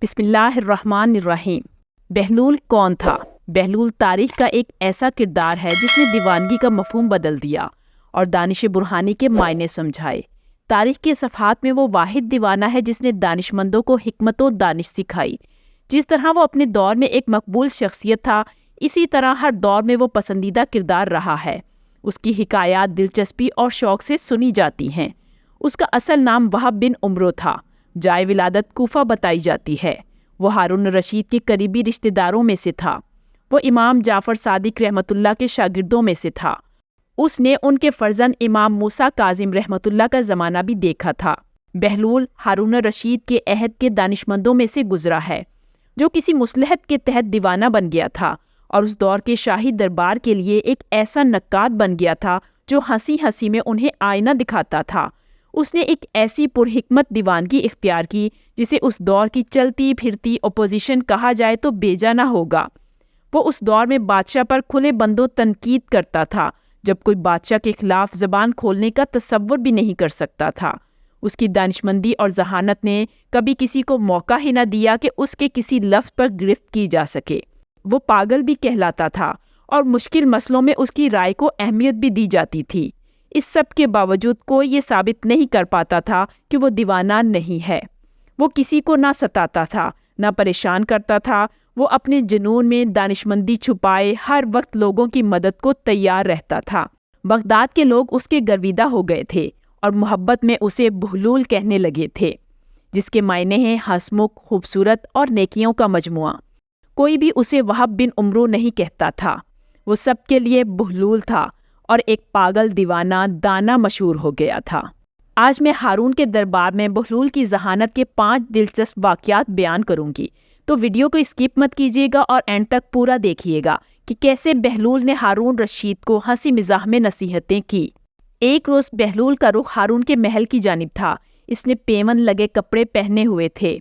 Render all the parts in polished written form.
بسم اللہ الرحمن الرحیم۔ بہلول کون تھا؟ بہلول تاریخ کا ایک ایسا کردار ہے جس نے دیوانگی کا مفہوم بدل دیا اور دانش برہانی کے معنی سمجھائے۔ تاریخ کے صفحات میں وہ واحد دیوانہ ہے جس نے دانش مندوں کو حکمت و دانش سکھائی۔ جس طرح وہ اپنے دور میں ایک مقبول شخصیت تھا، اسی طرح ہر دور میں وہ پسندیدہ کردار رہا ہے۔ اس کی حکایات دلچسپی اور شوق سے سنی جاتی ہیں۔ اس کا اصل نام وہب بن عمرو تھا۔ جائے ولادت کوفہ بتائی جاتی ہے۔ وہ ہارون رشید کے قریبی رشتہ داروں میں سے تھا۔ وہ امام جعفر صادق رحمۃ اللہ کے شاگردوں میں سے تھا۔ اس نے ان کے فرزند امام موسیٰ کاظم رحمۃ اللہ کا زمانہ بھی دیکھا تھا۔ بہلول ہارون رشید کے عہد کے دانشمندوں میں سے گزرا ہے، جو کسی مصلحت کے تحت دیوانہ بن گیا تھا اور اس دور کے شاہی دربار کے لیے ایک ایسا نقاد بن گیا تھا جو ہنسی ہنسی میں انہیں آئینہ دکھاتا تھا۔ اس نے ایک ایسی پرحکمت دیوانگی اختیار کی جسے اس دور کی چلتی پھرتی اپوزیشن کہا جائے تو بیجا نہ ہوگا۔ وہ اس دور میں بادشاہ پر کھلے بندوں تنقید کرتا تھا، جب کوئی بادشاہ کے خلاف زبان کھولنے کا تصور بھی نہیں کر سکتا تھا۔ اس کی دانشمندی اور ذہانت نے کبھی کسی کو موقع ہی نہ دیا کہ اس کے کسی لفظ پر گرفت کی جا سکے۔ وہ پاگل بھی کہلاتا تھا اور مشکل مسئلوں میں اس کی رائے کو اہمیت بھی دی جاتی تھی۔ اس سب کے باوجود کوئی یہ ثابت نہیں کر پاتا تھا کہ وہ دیوانہ نہیں ہے۔ وہ کسی کو نہ ستاتا تھا، نہ پریشان کرتا تھا۔ وہ اپنے جنون میں دانشمندی چھپائے ہر وقت لوگوں کی مدد کو تیار رہتا تھا۔ بغداد کے لوگ اس کے گرویدہ ہو گئے تھے اور محبت میں اسے بہلول کہنے لگے تھے، جس کے معنی ہیں ہنسمکھ، خوبصورت اور نیکیوں کا مجموعہ۔ کوئی بھی اسے وہب بن عمرو نہیں کہتا تھا، وہ سب کے لیے بہلول تھا اور ایک پاگل دیوانہ دانا مشہور ہو گیا تھا۔ آج میں ہارون کے دربار میں بہلول کی ذہانت کے 5 دلچسپ واقعات بیان کروں گی، تو ویڈیو کو اسکپ مت کیجیے گا اور اینڈ تک پورا دیکھیے گا کہ کیسے بہلول نے ہارون رشید کو ہنسی مزاح میں نصیحتیں کی۔ ایک روز بہلول کا رخ ہارون کے محل کی جانب تھا۔ اس نے پیون لگے کپڑے پہنے ہوئے تھے،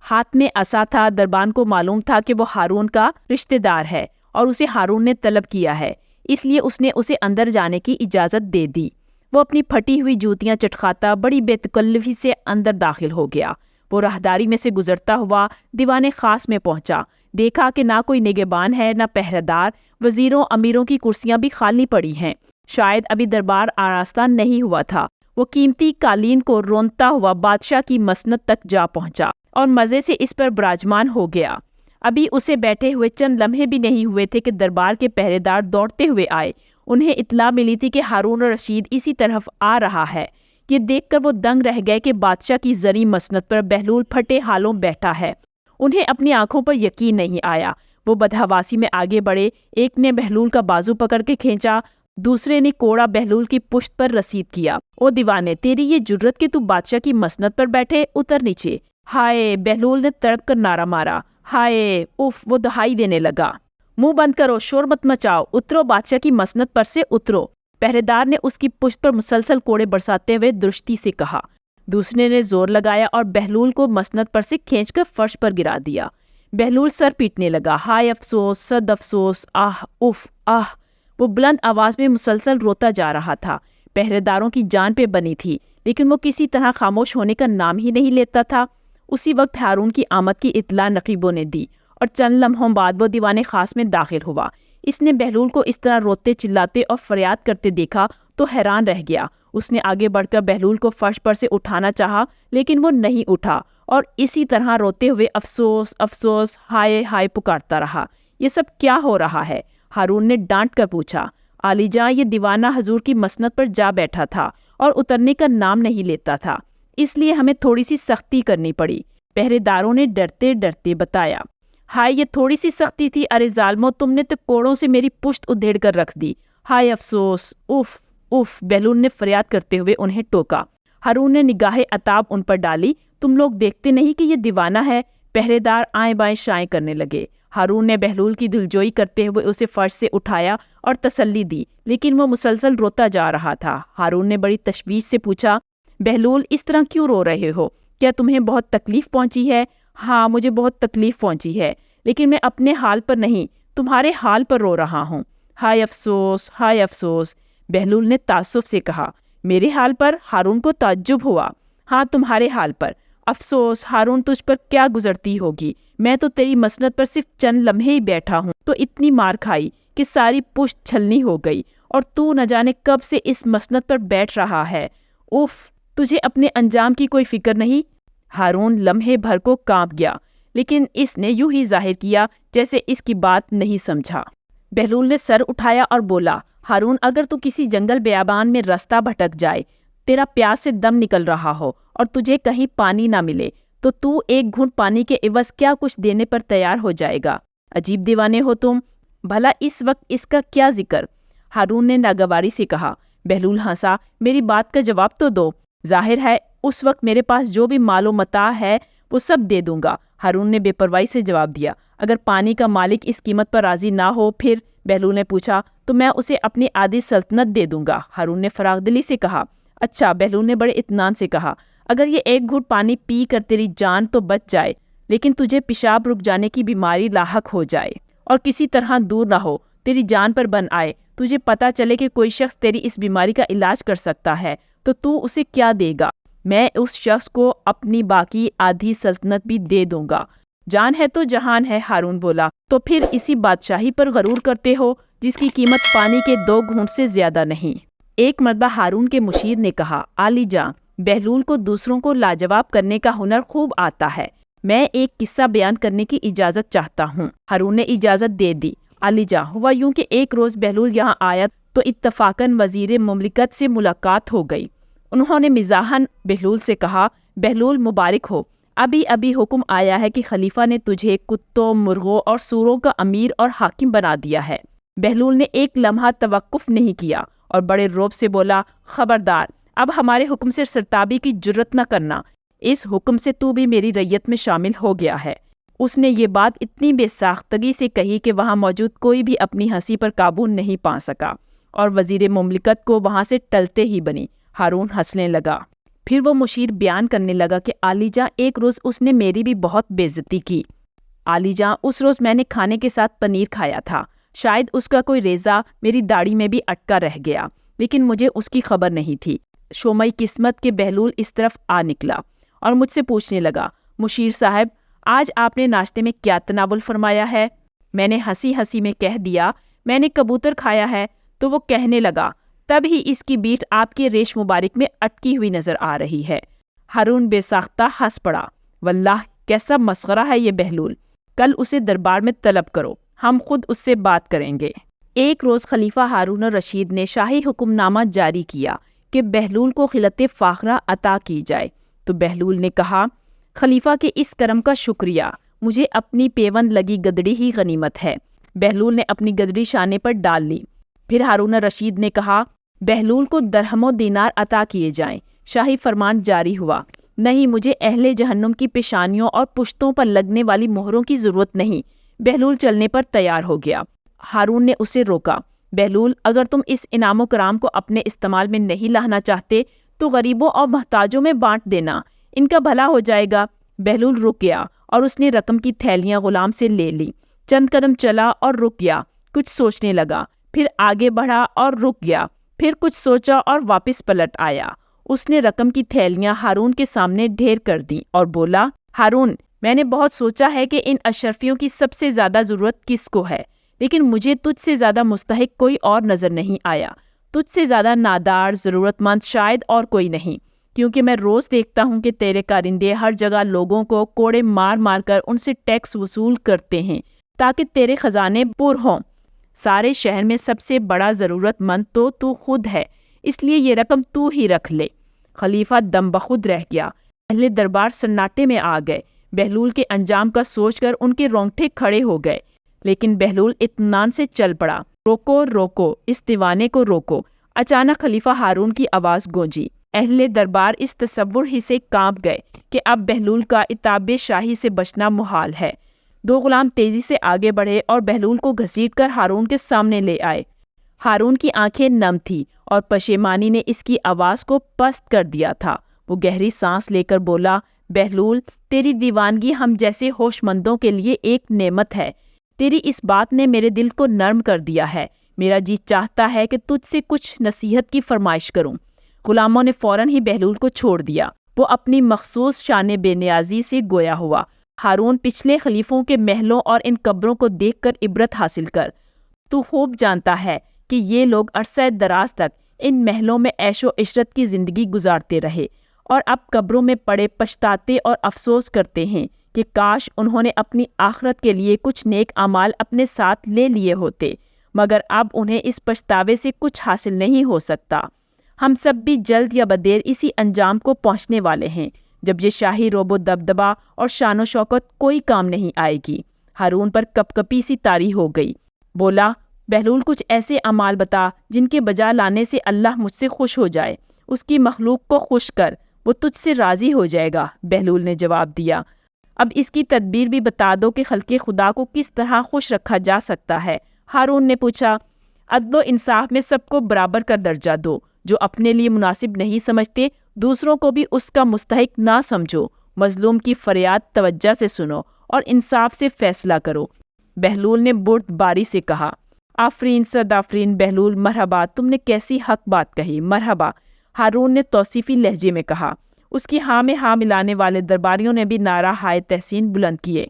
ہاتھ میں عصا تھا۔ دربان کو معلوم تھا کہ وہ ہارون کا رشتہ دار ہے اور اسے ہارون نے طلب کیا ہے، اس لیے اس نے اسے اندر جانے کی اجازت دے دی۔ وہ اپنی پھٹی ہوئی جوتیاں چٹکھاتا بڑی بے تکلفی سے اندر داخل ہو گیا۔ وہ راہداری میں سے گزرتا ہوا دیوان خاص میں پہنچا۔ دیکھا کہ نہ کوئی نگہبان ہے، نہ پہرہ دار۔ وزیروں امیروں کی کرسیاں بھی خالی پڑی ہیں۔ شاید ابھی دربار آراستہ نہیں ہوا تھا۔ وہ قیمتی قالین کو رونتا ہوا بادشاہ کی مسند تک جا پہنچا اور مزے سے اس پر براجمان ہو گیا۔ ابھی اسے بیٹھے ہوئے چند لمحے بھی نہیں ہوئے تھے کہ دربار کے پہرے دار دوڑتے ہوئے آئے۔ انہیں اطلاع ملی تھی کہ ہارون رشید اسی طرف آ رہا ہے۔ یہ دیکھ کر وہ دنگ رہ گئے کہ بادشاہ کی زریں مسند پر بہلول پھٹے حالوں بیٹھا ہے۔ انہیں اپنی آنکھوں پر یقین نہیں آیا۔ وہ بدحواسی میں آگے بڑھے۔ ایک نے بہلول کا بازو پکڑ کے کھینچا، دوسرے نے کوڑا بہلول کی پشت پر رسید کیا۔ او دیوانے، تیری یہ جرت کہ تو بادشاہ کی مسند پر بیٹھے، اتر نیچے۔ ہائے! بہلول نے تڑپ کر نعرہ مارا۔ ہائے! اف! وہ دہائی دینے لگا۔ منہ بند کرو، شور مت مچاؤ، اترو، بادشاہ کی مسند پر سے اترو۔ پہرے دار نے اس کی پشت پر مسلسل کوڑے برساتے ہوئے درشتی سے کہا۔ دوسرے نے زور لگایا اور بہلول کو مسند پر سے کھینچ کر فرش پر گرا دیا۔ بہلول سر پیٹنے لگا۔ ہائے افسوس، صد افسوس، آہ! اف! آہ! وہ بلند آواز میں مسلسل روتا جا رہا تھا۔ پہرے داروں کی جان پہ بنی تھی، لیکن وہ کسی طرح خاموش ہونے کا نام ہی نہیں لیتا تھا۔ اسی وقت ہارون کی آمد کی اطلاع نقیبوں نے دی اور چند لمحوں بعد وہ دیوان خاص میں داخل ہوا۔ اس نے بہلول کو اس طرح روتے چلاتے اور فریاد کرتے دیکھا تو حیران رہ گیا۔ اس نے آگے بڑھ کر بہلول کو فرش پر سے اٹھانا چاہا، لیکن وہ نہیں اٹھا اور اسی طرح روتے ہوئے افسوس افسوس، ہائے ہائے پکارتا رہا۔ یہ سب کیا ہو رہا ہے؟ ہارون نے ڈانٹ کر پوچھا۔ عالی جاں، یہ دیوانہ حضور کی مسند پر جا بیٹھا تھا اور اترنے کا نام نہیں لیتا تھا، اس لیے ہمیں تھوڑی سی سختی کرنی پڑی۔ پہرے داروں نے ڈرتے ڈرتے بتایا۔ ہائے! یہ تھوڑی سی سختی تھی؟ ارے ظالمو، تم نے تو کوڑوں سے میری پشت ادھیڑ کر رکھ دی۔ ہائے افسوس! اف! اف! بہلول نے فریاد کرتے ہوئے انہیں ٹوکا۔ ہارون نے نگاہ عتاب ان پر ڈالی۔ تم لوگ دیکھتے نہیں کہ یہ دیوانہ ہے؟ پہرے دار آئیں بائیں شائیں کرنے لگے۔ ہارون نے بہلول کی دلجوئی کرتے ہوئے اسے فرش سے اٹھایا اور تسلی دی، لیکن وہ مسلسل روتا جا رہا تھا۔ ہارون نے بڑی تشویش سے پوچھا، بہلول اس طرح کیوں رو رہے ہو؟ کیا تمہیں بہت تکلیف پہنچی ہے؟ ہاں، مجھے بہت تکلیف پہنچی ہے، لیکن میں اپنے حال پر نہیں، تمہارے حال پر رو رہا ہوں۔ ہائے افسوس! ہائے افسوس! بہلول نے تعصب سے کہا۔ میرے حال پر؟ ہارون کو تعجب ہوا۔ ہاں، تمہارے حال پر، افسوس ہارون، تجھ پر کیا گزرتی ہوگی، میں تو تیری مسند پر صرف چند لمحے ہی بیٹھا ہوں تو اتنی مار کھائی کہ ساری پشت چھلنی ہو گئی، اور تو نہ جانے کب سے اس مسند پر بیٹھ رہا ہے۔ اف، تجھے اپنے انجام کی کوئی فکر نہیں؟ ہارون لمحے بھر کو کانپ گیا، لیکن اس نے یوں ہی ظاہر کیا جیسے اس کی بات نہیں سمجھا۔ بہلول نے سر اٹھایا اور بولا، ہارون، اگر تو کسی جنگل بیابان میں رستہ بھٹک جائے، تیرا پیاس سے دم نکل رہا ہو اور تجھے کہیں پانی نہ ملے تو تو ایک گھونٹ پانی کے عوض کیا کچھ دینے پر تیار ہو جائے گا؟ عجیب دیوانے ہو تم، بھلا اس وقت اس کا کیا ذکر؟ ہارون نے ناگواری سے کہا۔ بہلول ہنسا، میری بات کا جواب تو دو، ظاہر ہے اس وقت میرے پاس جو بھی مال و متاع ہے وہ سب دے دوں گا۔ ہارون نے بے پرواہی سے جواب دیا، اگر پانی کا مالک اس قیمت پر راضی نہ ہو پھر؟ بہلول نے پوچھا، تو میں اسے اپنی آدھی سلطنت دے دوں گا۔ ہارون نے فراخ دلی سے کہا۔ اچھا، بہلول نے بڑے اطمینان سے کہا، اگر یہ ایک گھونٹ پانی پی کر تیری جان تو بچ جائے لیکن تجھے پیشاب رک جانے کی بیماری لاحق ہو جائے اور کسی طرح دور نہ ہو، تیری جان پر بن آئے، تجھے پتا چلے کہ کوئی شخص تیری اس بیماری کا علاج کر سکتا ہے، تو اسے کیا دے گا؟ میں اس شخص کو اپنی باقی آدھی سلطنت بھی دے دوں گا۔ جان ہے تو جہان ہے، ہارون بولا، تو پھر اسی بادشاہی پر غرور کرتے ہو جس کی قیمت پانی کے 2 گھونٹ سے زیادہ نہیں۔ ایک مرتبہ ہارون کے مشیر نے کہا، عالی جاں، بہلول کو دوسروں کو لاجواب کرنے کا ہنر خوب آتا ہے، میں ایک قصہ بیان کرنے کی اجازت چاہتا ہوں۔ ہارون نے اجازت دے دی۔ عالی جاں، ہوا یوں کہ ایک روز بہلول یہاں آیا تو اتفاقاً وزیر مملکت سے ملاقات ہو گئی۔ انہوں نے مزاحاً بہلول سے کہا، بہلول مبارک ہو، ابھی حکم آیا ہے کہ خلیفہ نے تجھے کتوں، مرغوں اور سوروں کا امیر اور حاکم بنا دیا ہے۔ بہلول نے ایک لمحہ توقف نہیں کیا اور بڑے رعب سے بولا، خبردار، اب ہمارے حکم سے سرتابی کی جرت نہ کرنا، اس حکم سے تو بھی میری رعیت میں شامل ہو گیا ہے۔ اس نے یہ بات اتنی بے ساختگی سے کہی کہ وہاں موجود کوئی بھی اپنی ہنسی پر قابو نہیں پا سکا اور وزیر مملکت کو وہاں سے ٹلتے ہی بنی۔ ہارون ہنسنے لگا۔ پھر وہ مشیر بیان کرنے لگا کہ عالی جاں، ایک روز اس نے میری بھی بہت بے عزتی کی۔ عالی جاں، اس روز میں نے کھانے کے ساتھ پنیر کھایا تھا، شاید اس کا کوئی ریزہ میری داڑھی میں بھی اٹکا رہ گیا، لیکن مجھے اس کی خبر نہیں تھی۔ شومئی قسمت کے بہلول اس طرف آ نکلا اور مجھ سے پوچھنے لگا، مشیر صاحب، آج آپ نے ناشتے میں کیا تناول فرمایا ہے؟ میں نے ہنسی ہنسی میں کہہ دیا، میں نے کبوتر کھایا ہے۔ تو وہ کہنے لگا، تب ہی اس کی بیٹ آپ کے ریش مبارک میں اٹکی ہوئی نظر آ رہی ہے۔ ہارون بے ساختہ ہنس پڑا، واللہ کیسا مسخرہ ہے یہ بہلول، کل اسے دربار میں طلب کرو، ہم خود اس سے بات کریں گے۔ ایک روز خلیفہ ہارون الرشید نے شاہی حکم نامہ جاری کیا کہ بہلول کو خلعت فاخرہ عطا کی جائے، تو بہلول نے کہا، خلیفہ کے اس کرم کا شکریہ، مجھے اپنی پیوند لگی گدڑی ہی غنیمت ہے۔ بہلول نے اپنی گدڑی شانے پر ڈال لی۔ پھر ہارون الرشید نے کہا، بہلول کو درہم و دینار عطا کیے جائیں۔ شاہی فرمان جاری ہوا۔ نہیں، مجھے اہل جہنم کی پیشانیوں اور پشتوں پر لگنے والی مہروں کی ضرورت نہیں۔ بہلول چلنے پر تیار ہو گیا۔ ہارون نے اسے روکا، بہلول، اگر تم اس انعام و کرام کو اپنے استعمال میں نہیں لانا چاہتے تو غریبوں اور محتاجوں میں بانٹ دینا، ان کا بھلا ہو جائے گا۔ بہلول رک گیا اور اس نے رقم کی تھیلیاں غلام سے لے لی، چند قدم چلا اور رک گیا، کچھ سوچنے لگا، پھر آگے بڑھا اور رک گیا، پھر کچھ سوچا اور واپس پلٹ آیا۔ اس نے رقم کی تھیلیاں ہارون کے سامنے ڈھیر کر دیں اور بولا، ہارون، میں نے بہت سوچا ہے کہ ان اشرفیوں کی سب سے زیادہ ضرورت کس کو ہے، لیکن مجھے تجھ سے زیادہ مستحق کوئی اور نظر نہیں آیا۔ تجھ سے زیادہ نادار، ضرورت مند شاید اور کوئی نہیں، کیونکہ میں روز دیکھتا ہوں کہ تیرے کارندے ہر جگہ لوگوں کو کوڑے مار مار کر ان سے ٹیکس وصول کرتے ہیں تاکہ تیرے خزانے پر ہوں۔ سارے شہر میں سب سے بڑا ضرورت مند تو خود ہے، اس لیے یہ رقم تو ہی رکھ لے۔ خلیفہ دم بخود رہ گیا۔ اہل دربار سناٹے میں آ گئے۔ بہلول کے انجام کا سوچ کر ان کے رونگٹے کھڑے ہو گئے، لیکن بہلول اطمینان سے چل پڑا۔ روکو روکو، اس دیوانے کو روکو۔ اچانک خلیفہ ہارون کی آواز گونجی۔ اہل دربار اس تصور ہی سے کانپ گئے کہ اب بہلول کا عتاب شاہی سے بچنا محال ہے۔ 2 غلام تیزی سے آگے بڑھے اور بہلول کو گھسیٹ کر ہارون کے سامنے لے آئے۔ ہارون کی آنکھیں نم تھی اور پشیمانی نے اس کی آواز کو پست کر دیا تھا۔ وہ گہری سانس لے کر بولا، بہلول، تیری دیوانگی ہم جیسے ہوش مندوں کے لیے ایک نعمت ہے۔ تیری اس بات نے میرے دل کو نرم کر دیا ہے۔ میرا جی چاہتا ہے کہ تجھ سے کچھ نصیحت کی فرمائش کروں۔ غلاموں نے فوراً ہی بہلول کو چھوڑ دیا۔ وہ اپنی مخصوص شان بے نیازی سے گویا ہوا۔ ہارون، پچھلے خلیفوں کے محلوں اور ان قبروں کو دیکھ کر عبرت حاصل کر۔ تو خوب جانتا ہے کہ یہ لوگ عرصہ دراز تک ان محلوں میں عیش و عشرت کی زندگی گزارتے رہے اور اب قبروں میں پڑے پچھتاتے اور افسوس کرتے ہیں کہ کاش انہوں نے اپنی آخرت کے لیے کچھ نیک اعمال اپنے ساتھ لے لیے ہوتے، مگر اب انہیں اس پچھتاوے سے کچھ حاصل نہیں ہو سکتا۔ ہم سب بھی جلد یا بدیر اسی انجام کو پہنچنے والے ہیں جب یہ شاہی روب و دبدبا اور شان و شوکت کوئی کام نہیں آئے گی۔ ہارون پر کپکپی سی طاری ہو گئی۔ بولا، بہلول، کچھ ایسے اعمال بتا جن کے بجا لانے سے اللہ مجھ سے خوش ہو جائے۔ اس کی مخلوق کو خوش کر، وہ تجھ سے راضی ہو جائے گا۔ بہلول نے جواب دیا، اب اس کی تدبیر بھی بتا دو کہ خلق خدا کو کس طرح خوش رکھا جا سکتا ہے۔ ہارون نے پوچھا، عدل و انصاف میں سب کو برابر کا درجہ دو، جو اپنے لیے مناسب نہیں سمجھتے دوسروں کو بھی اس کا مستحق نہ سمجھو، مظلوم کی فریاد توجہ سے سنو اور انصاف سے فیصلہ کرو۔ بہلول نے بردباری سے کہا، آفرین صد آفرین بہلول، مرحبا، تم نے کیسی حق بات کہی، مرحبا۔ ہارون نے توصیفی لہجے میں کہا۔ اس کی ہاں میں ہاں ملانے والے درباریوں نے بھی نعرہ ہائے تحسین بلند کیے۔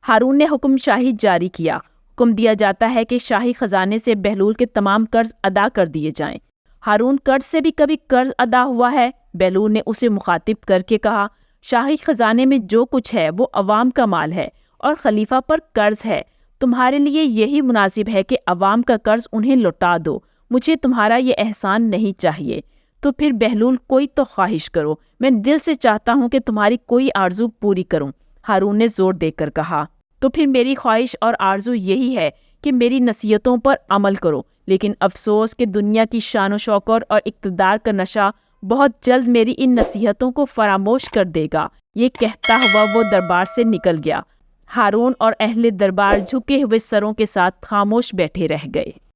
ہارون نے حکم شاہی جاری کیا۔ حکم دیا جاتا ہے کہ شاہی خزانے سے بہلول کے تمام قرض ادا کر دیے جائیں۔ ہارون، قرض سے بھی کبھی قرض ادا ہوا ہے؟ بہلول نے اسے مخاطب کر کے کہا، شاہی خزانے میں جو کچھ ہے وہ عوام کا مال ہے اور خلیفہ پر قرض ہے۔ تمہارے لیے یہی مناسب ہے کہ عوام کا قرض انہیں لوٹا دو۔ مجھے تمہارا یہ احسان نہیں چاہیے۔ تو پھر بہلول، کوئی تو خواہش کرو، میں دل سے چاہتا ہوں کہ تمہاری کوئی آرزو پوری کروں۔ ہارون نے زور دے کر کہا، تو پھر میری خواہش اور آرزو یہی ہے کہ میری نصیحتوں پر عمل کرو، لیکن افسوس کہ دنیا کی شان و شوکت اور اقتدار کا نشہ بہت جلد میری ان نصیحتوں کو فراموش کر دے گا۔ یہ کہتا ہوا وہ دربار سے نکل گیا۔ ہارون اور اہل دربار جھکے ہوئے سروں کے ساتھ خاموش بیٹھے رہ گئے۔